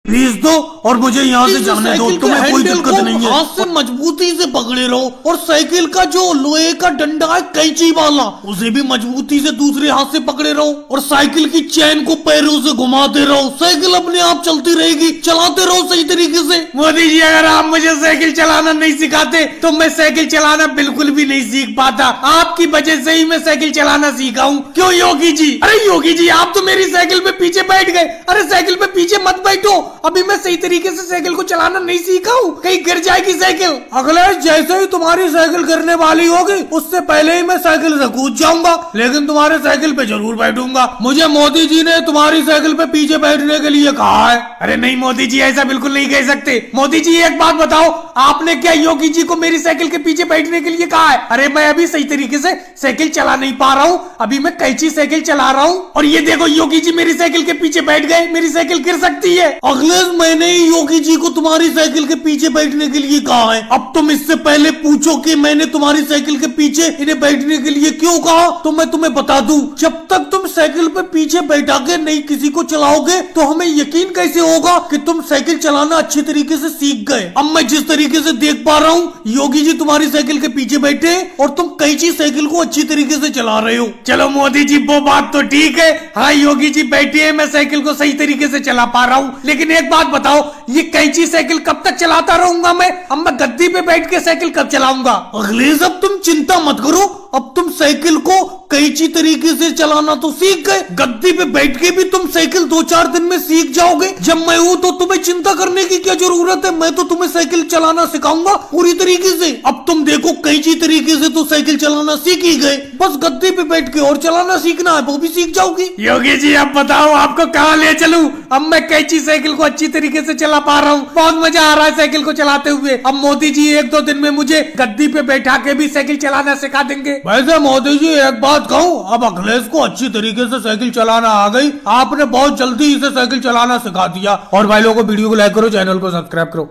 Please दो और मुझे यहाँ से जाने दो, तुम्हें कोई दिक्कत नहीं है। हाथ से मजबूती से पकड़े रहो और साइकिल का जो लोहे का डंडा है कैंची वाला उसे भी मजबूती से दूसरे हाथ से पकड़े रहो और साइकिल की चैन को पैरों से घुमाते रहो। साइकिल अपने आप चलती रहेगी, चलाते रहो सही तरीके से। मोदी जी अगर आप मुझे साइकिल चलाना नहीं सिखाते तो मैं साइकिल चलाना बिल्कुल भी नहीं सीख पाता। आपकी वजह से ही मैं साइकिल चलाना सीखा हूँ। क्यों योगी जी? अरे योगी जी आप तो मेरी साइकिल पे पीछे बैठ गए। अरे साइकिल पे पीछे मत बैठो, अभी मैं सही तरीके से साइकिल को चलाना नहीं सीखा हूँ, कहीं गिर जाएगी साइकिल। अखिलेश जैसे ही तुम्हारी साइकिल गिरने वाली होगी उससे पहले ही मैं साइकिल से कूद जाऊंगा, लेकिन तुम्हारे साइकिल पे जरूर बैठूंगा। मुझे मोदी जी ने तुम्हारी साइकिल पे पीछे बैठने के लिए कहा है। अरे नहीं मोदी जी ऐसा बिल्कुल नहीं कह सकते। मोदी जी एक बात बताओ, आपने क्या योगी जी को मेरी साइकिल के पीछे बैठने के लिए कहा है? अरे मैं अभी सही तरीके से साइकिल चला नहीं पा रहा हूँ, अभी मैं कैंची साइकिल चला रहा हूँ और ये देखो योगी जी मेरी साइकिल के पीछे बैठ गए, मेरी साइकिल गिर सकती है। अखिलेश मैंने ही योगी जी को तुम्हारी साइकिल के पीछे बैठने के लिए कहा है। अब तुम इससे पहले पूछो कि मैंने तुम्हारी साइकिल के पीछे इन्हें बैठने के लिए क्यों कहा, तो मैं तुम्हें बता दूं, जब तक तुम साइकिल पे पीछे बैठा के नहीं किसी को चलाओगे तो हमें यकीन कैसे होगा कि तुम साइकिल चलाना अच्छे तरीके से सीख गए। अब मैं जिस तरीके से देख पा रहा हूँ योगी जी तुम्हारी साइकिल के पीछे बैठे और तुम कैंची साइकिल को अच्छी तरीके से चला रहे हो। चलो मोदी जी वो बात तो ठीक है, हाँ योगी जी बैठे हैं, मैं साइकिल को सही तरीके से चला पा रहा हूँ। लेकिन एक बात बताओ, ये कैंची साइकिल कब तक चलाता रहूंगा मैं? अब मैं गद्दी पे बैठ के साइकिल कब चलाऊंगा? अखिलेश अब तुम चिंता मत करो, अब तुम साइकिल को कैंची तरीके से चलाना तो सीख गए, गद्दी पे बैठ के भी तुम साइकिल 2-4 दिन में सीख जाओगे। जब मैं हूँ तो तुम्हें चिंता करने की क्या जरूरत है, मैं तो तुम्हें साइकिल चलाना सिखाऊंगा पूरी तरीके से। अब तुम देखो कैंची तरीके से तो साइकिल चलाना सीख ही गए, बस गद्दी पे बैठ के और चलाना सीखना है, वो भी सीख जाओगी। योगी जी अब बताओ आपको कहाँ ले चलूं? अब मैं कैंची साइकिल को अच्छी तरीके से चला पा रहा हूँ, बहुत मजा आ रहा है साइकिल को चलाते हुए। अब मोदी जी 1-2 दिन में मुझे गद्दी पे बैठा के भी साइकिल चलाना सिखा देंगे। वैसे मोदी जी एक बात कहूँ, अब अखिलेश को अच्छी तरीके से साइकिल चलाना आ गई, आपने बहुत जल्दी इसे साइकिल चलाना सिखा दिया। और भाई लोगों को वीडियो को लाइक करो, चैनल को सब्सक्राइब करो।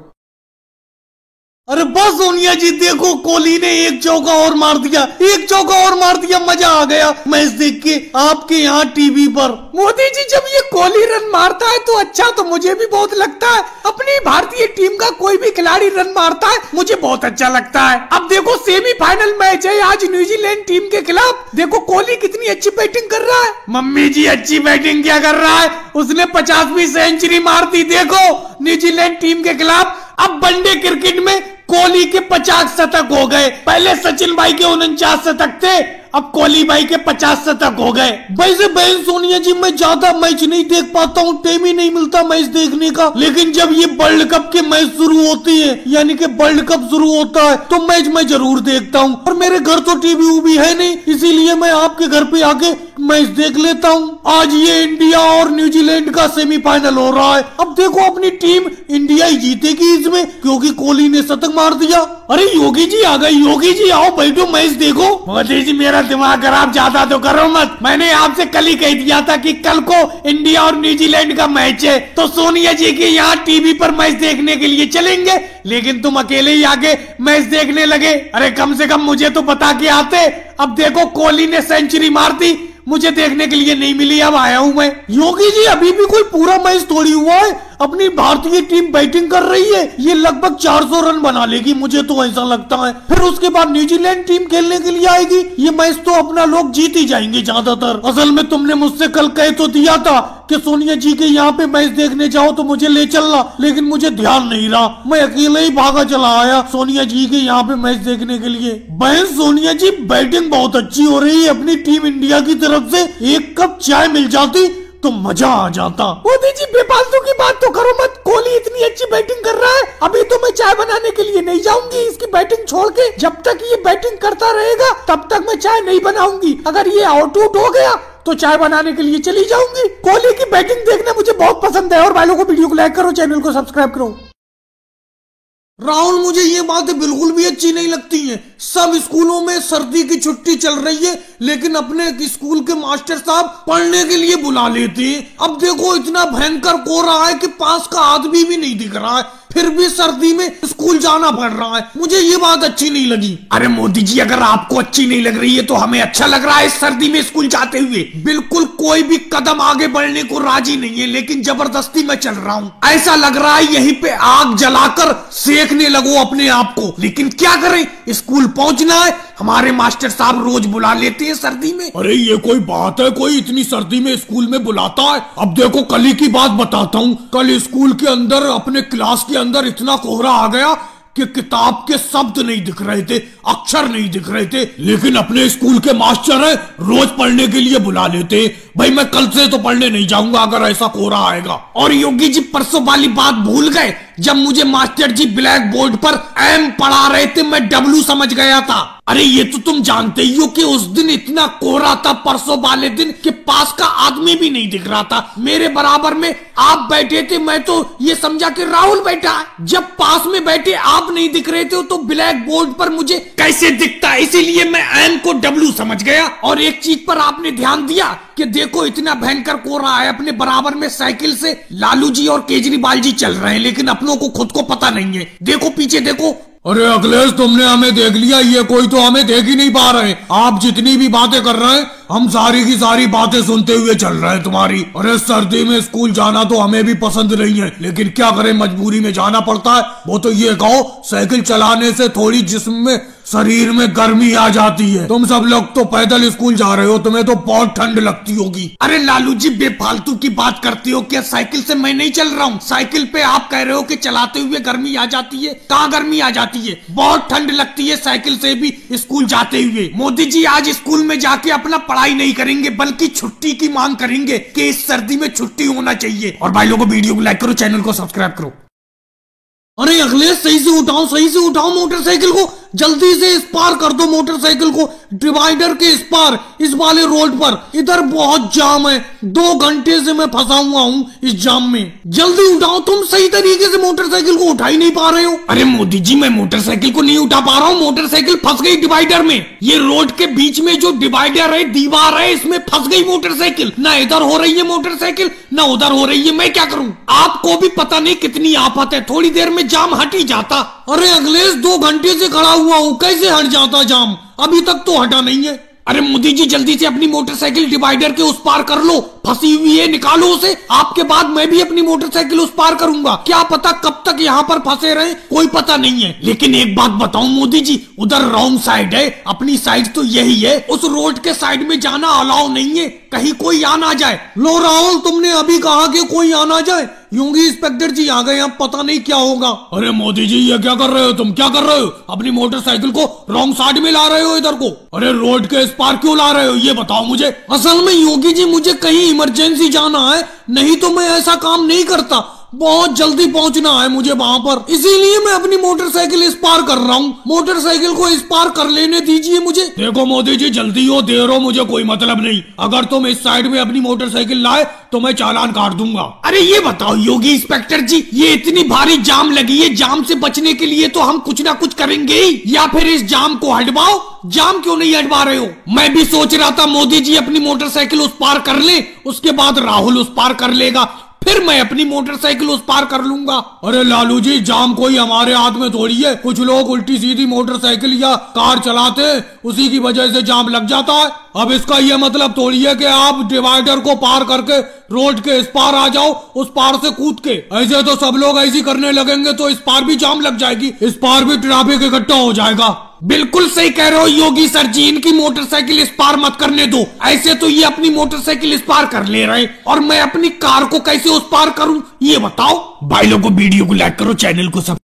अरे बस सोनिया जी देखो कोहली ने एक चौका और मार दिया, एक चौका और मार दिया, मजा आ गया मैच देख के आपके यहाँ टीवी पर। मोदी जी जब ये कोहली रन मारता है तो अच्छा तो मुझे भी बहुत लगता है, अपनी भारतीय टीम का कोई भी खिलाड़ी रन मारता है मुझे बहुत अच्छा लगता है। अब देखो सेमीफाइनल मैच है आज न्यूजीलैंड टीम के खिलाफ, देखो कोहली कितनी अच्छी बैटिंग कर रहा है। मम्मी जी अच्छी बैटिंग क्या कर रहा है, उसने 50वीं सेंचुरी मार दी देखो न्यूजीलैंड टीम के खिलाफ। अब वनडे क्रिकेट में कोहली के 50 शतक हो गए, पहले सचिन भाई के 49 शतक थे, अब कोहली भाई के 50 शतक हो गए। वैसे बहन सोनिया जी मैं ज्यादा मैच नहीं देख पाता हूँ, टाइम ही नहीं मिलता मैच देखने का, लेकिन जब ये वर्ल्ड कप के मैच शुरू होती है यानी कि वर्ल्ड कप शुरू होता है तो मैच मैं जरूर देखता हूँ। और मेरे घर तो टीवी भी है नहीं, इसीलिए मैं आपके घर पे आके मैच देख लेता हूँ। आज ये इंडिया और न्यूजीलैंड का सेमीफाइनल हो रहा है, अब देखो अपनी टीम इंडिया ही जीतेगी इसमें क्योंकि कोहली ने शतक मार दिया। अरे योगी जी आ गए, योगी जी आओ बैठो मैच देखो। मोदी जी मेरा दिमाग खराब ज्यादा तो करो मत, मैंने आपसे कल ही कह दिया था कि कल को इंडिया और न्यूजीलैंड का मैच है तो सोनिया जी के यहाँ टीवी पर मैच देखने के लिए चलेंगे, लेकिन तुम अकेले ही आगे मैच देखने लगे। अरे कम से कम मुझे तो बता के आते। अब देखो कोहली ने सेंचुरी मार दी, मुझे देखने के लिए नहीं मिली, अब आया हूँ मैं। योगी जी अभी भी कोई पूरा मैच थोड़ी हुआ है, अपनी भारतीय टीम बैटिंग कर रही है, ये लगभग 400 रन बना लेगी मुझे तो ऐसा लगता है। फिर उसके बाद न्यूजीलैंड टीम खेलने के लिए आएगी, ये मैच तो अपना लोग जीत ही जाएंगे ज्यादातर। असल में तुमने मुझसे कल कह तो दिया था कि सोनिया जी के यहाँ पे मैच देखने जाओ तो मुझे ले चलना, लेकिन मुझे ध्यान नहीं रहा, मैं अकेले ही भागा चला आया सोनिया जी के यहाँ पे मैच देखने के लिए। बहन सोनिया जी बैटिंग बहुत अच्छी हो रही है अपनी टीम इंडिया की तरफ से, एक कप चाय मिल जाती तो मजा आ जाता। मोदी जी बेफालतू की बात तो करो मत, कोहली इतनी अच्छी बैटिंग कर रहा है, अभी तो मैं चाय बनाने के लिए नहीं जाऊंगी इसकी बैटिंग छोड़ के, जब तक ये बैटिंग करता रहेगा तब तक मैं चाय नहीं बनाऊंगी। अगर ये आउट हो गया तो चाय बनाने के लिए चली जाऊंगी। कोहली की बैटिंग देखना मुझे बहुत पसंद है। और भाइयों को वीडियो को लाइक करो, चैनल को सब्सक्राइब करो। राहुल मुझे ये बातें बिल्कुल भी अच्छी नहीं लगती हैं। सब स्कूलों में सर्दी की छुट्टी चल रही है लेकिन अपने स्कूल के मास्टर साहब पढ़ने के लिए बुला लेते हैं। अब देखो इतना भयंकर कोहरा है कि पास का आदमी भी नहीं दिख रहा है, फिर भी सर्दी में स्कूल जाना पड़ रहा है। मुझे ये बात अच्छी नहीं लगी। अरे मोदी जी, अगर आपको अच्छी नहीं लग रही है तो हमें अच्छा लग रहा है इस सर्दी में स्कूल जाते हुए। बिल्कुल कोई भी कदम आगे बढ़ने को राजी नहीं है, लेकिन जबरदस्ती मैं चल रहा हूँ। ऐसा लग रहा है यहीं पे आग जलाकर सेकने लगो अपने आप को। लेकिन क्या करें, स्कूल पहुंचना है। हमारे मास्टर साहब रोज बुला लेते हैं सर्दी में। अरे ये कोई बात है, कोई इतनी सर्दी में स्कूल में बुलाता है। अब देखो कल ही की बात बताता हूँ। कल स्कूल के अंदर अपने क्लास के अंदर इतना कोहरा आ गया कि किताब के शब्द नहीं दिख रहे थे, अक्षर नहीं दिख रहे थे। लेकिन अपने स्कूल के मास्टर है, रोज पढ़ने के लिए बुला लेते। भाई मैं कल से तो पढ़ने नहीं जाऊंगा अगर ऐसा कोहरा आएगा। और योगी जी परसों वाली बात भूल गए, जब मुझे मास्टर जी ब्लैक बोर्ड पर एम पढ़ा रहे थे, मैं डब्लू समझ गया था। अरे ये तो तुम जानते ही हो कि उस दिन इतना कोहरा था परसों वाले दिन कि पास का आदमी भी नहीं दिख रहा था। मेरे बराबर में आप बैठे थे, मैं तो ये समझा कि राहुल बैठा है। जब पास में बैठे आप नहीं दिख रहे थे तो ब्लैक बोर्ड पर मुझे कैसे दिखता है, इसीलिए मैं एम को डब्लू समझ गया। और एक चीज पर आपने ध्यान दिया कि देखो इतना भयंकर कोहरा है, अपने बराबर में साइकिल से लालू जी और केजरीवाल जी चल रहे हैं, लेकिन अपनों को खुद को पता नहीं है। देखो पीछे देखो। अरे अखिलेश, तुमने हमें देख लिया, ये कोई तो हमें देख ही नहीं पा रहे। आप जितनी भी बातें कर रहे हैं हम सारी की सारी बातें सुनते हुए चल रहे हैं तुम्हारी। अरे सर्दी में स्कूल जाना तो हमें भी पसंद नहीं है, लेकिन क्या करें, मजबूरी में जाना पड़ता है। वो तो ये कहो, साइकिल चलाने से थोड़ी जिस्म में शरीर में गर्मी आ जाती है। तुम सब लोग तो पैदल स्कूल जा रहे हो, तुम्हें तो बहुत ठंड लगती होगी। अरे लालू जी बेफालतू की बात करते हो क्या? साइकिल से मैं नहीं चल रहा हूँ। साइकिल पे आप कह रहे हो कि चलाते हुए गर्मी आ जाती है। कहाँ गर्मी आ जाती है, बहुत ठंड लगती है साइकिल से भी स्कूल जाते हुए। मोदी जी आज स्कूल में जाके अपना पढ़ाई नहीं करेंगे, बल्कि छुट्टी की मांग करेंगे कि इस सर्दी में छुट्टी होना चाहिए। और भाई लोगों, वीडियो को लाइक करो, चैनल को सब्सक्राइब करो। अरे अखिलेश, सही से उठाओ, सही से उठाओ मोटरसाइकिल को, जल्दी से इस पार कर दो मोटरसाइकिल को, डिवाइडर के इस पार, इस वाले रोड पर। इधर बहुत जाम है, 2 घंटे से मैं फंसा हुआ हूँ इस जाम में। जल्दी उठाओ, तुम सही तरीके से मोटरसाइकिल को उठा ही नहीं पा रहे हो। अरे मोदी जी, मैं मोटरसाइकिल को नहीं उठा पा रहा हूँ, मोटरसाइकिल फंस गई डिवाइडर में। ये रोड के बीच में जो डिवाइडर है, दीवार है, इसमें फंस गई मोटरसाइकिल। ना इधर हो रही है मोटरसाइकिल, ना उधर हो रही है। मैं क्या करूँ? आपको भी पता नहीं कितनी आफत है, थोड़ी देर में जाम हट ही जाता। अरे अखिलेश, 2 घंटे से खड़ा हुआ हूँ, कैसे हट जाता जाम? अभी तक तो हटा नहीं है। अरे मोदी जी, जल्दी से अपनी मोटरसाइकिल डिवाइडर के उस पार कर लो, फंसी हुई है, निकालो उसे। आपके बाद मैं भी अपनी मोटरसाइकिल उस पार करूंगा। क्या पता कब तक यहाँ पर फंसे रहे, कोई पता नहीं है। लेकिन एक बात बताऊं मोदी जी, उधर रॉन्ग साइड है, अपनी साइड तो यही है। उस रोड के साइड में जाना अलाउ नहीं है, कहीं कोई आ ना जाए। लो राहुल, तुमने अभी कहा कि कोई आ ना जाए, यूंगी इंस्पेक्टर जी आ गए, अब पता नहीं क्या होगा। अरे मोदी जी, ये क्या कर रहे हो तुम? क्या कर रहे हो? अपनी मोटरसाइकिल को रॉन्ग साइड में ला रहे हो इधर को। अरे रोड के इस पार क्यों ला रहे हो, ये बताओ मुझे। असल में योगी जी, मुझे कहीं इमरजेंसी जाना है, नहीं तो मैं ऐसा काम नहीं करता। बहुत जल्दी पहुंचना है मुझे वहां पर, इसीलिए मैं अपनी मोटरसाइकिल इस पार कर रहा हूँ। मोटरसाइकिल को इस पार कर लेने दीजिए मुझे। देखो मोदी जी, जल्दी हो देर हो मुझे कोई मतलब नहीं। अगर तुम इस साइड में अपनी मोटरसाइकिल लाए तो मैं चालान काट दूंगा। अरे ये बताओ योगी इंस्पेक्टर जी, ये इतनी भारी जाम लगी है, जाम से बचने के लिए तो हम कुछ ना कुछ करेंगे ही, या फिर इस जाम को हटवाओ। जाम क्यों नहीं हटवा रहे हो? मैं भी सोच रहा था मोदी जी अपनी मोटरसाइकिल उस पार कर ले, उसके बाद राहुल उस पार कर लेगा, फिर मैं अपनी मोटरसाइकिल उस पार कर लूंगा। अरे लालू जी, जाम कोई हमारे हाथ में थोड़ी है। कुछ लोग उल्टी सीधी मोटरसाइकिल या कार चलाते, उसी की वजह से जाम लग जाता है। अब इसका ये मतलब थोड़ी है कि आप डिवाइडर को पार करके रोड के इस पार आ जाओ, उस पार से कूद के। ऐसे तो सब लोग ऐसी करने लगेंगे तो इस पार भी जाम लग जाएगी, इस पार भी ट्रैफिक इकट्ठा हो जाएगा। बिल्कुल सही कह रहे हो योगी सर जी, इनकी मोटरसाइकिल इस पार मत करने दो। ऐसे तो ये अपनी मोटरसाइकिल इस पार कर ले रहे, और मैं अपनी कार को कैसे उस पार करूं, ये बताओ। भाई लोगों, वीडियो को लाइक करो, चैनल को सब्सक्राइब।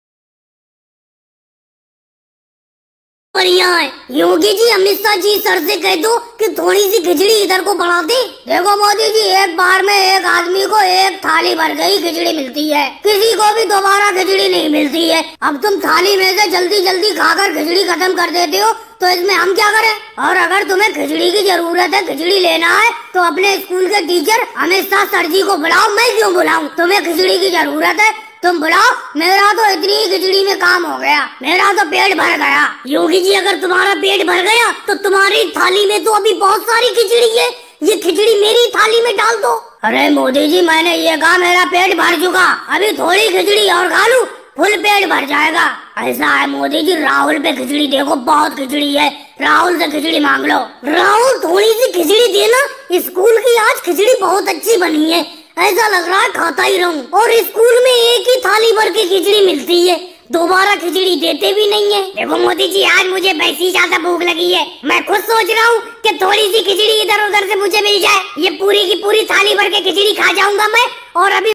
बढ़िया है योगी जी, अमित शाह जी सर से कह दो कि थोड़ी सी खिचड़ी इधर को बढ़ा दे। देखो मोदी जी, एक बार में एक आदमी को एक थाली भर गई खिचड़ी मिलती है, किसी को भी दोबारा खिचड़ी नहीं मिलती है। अब तुम थाली में से जल्दी जल्दी खाकर खिचड़ी खत्म कर देते हो, तो इसमें हम क्या करें? और अगर तुम्हें खिचड़ी की जरूरत है, खिचड़ी लेना है, तो अपने स्कूल के टीचर अमित शाह सर जी को बुलाओ। मैं क्यों बुलाऊं? तुम्हें खिचड़ी की जरूरत है, तुम बुलाओ। मेरा तो इतनी ही खिचड़ी में काम हो गया, मेरा तो पेट भर गया। योगी जी, अगर तुम्हारा पेट भर गया तो तुम्हारी थाली में तो अभी बहुत सारी खिचड़ी है, ये खिचड़ी मेरी थाली में डाल दो। अरे मोदी जी, मैंने ये कहा मेरा पेट भर चुका, अभी थोड़ी खिचड़ी और खा लूं, फुल पेट भर जाएगा। ऐसा है मोदी जी, राहुल पे खिचड़ी देखो, बहुत खिचड़ी है, राहुल से खिचड़ी मांग लो। राहुल थोड़ी सी खिचड़ी देना, स्कूल की आज खिचड़ी बहुत अच्छी बनी है, ऐसा लग रहा है खाता ही रहूं। और स्कूल में एक ही थाली भर की खिचड़ी मिलती है, दोबारा खिचड़ी देते भी नहीं है। देखो मोदी जी, आज मुझे वैसी ज्यादा भूख लगी है, मैं खुद सोच रहा हूँ कि थोड़ी सी खिचड़ी इधर उधर से मुझे मिल जाए, ये पूरी की पूरी थाली भर के खिचड़ी खा जाऊंगा मैं। और अभी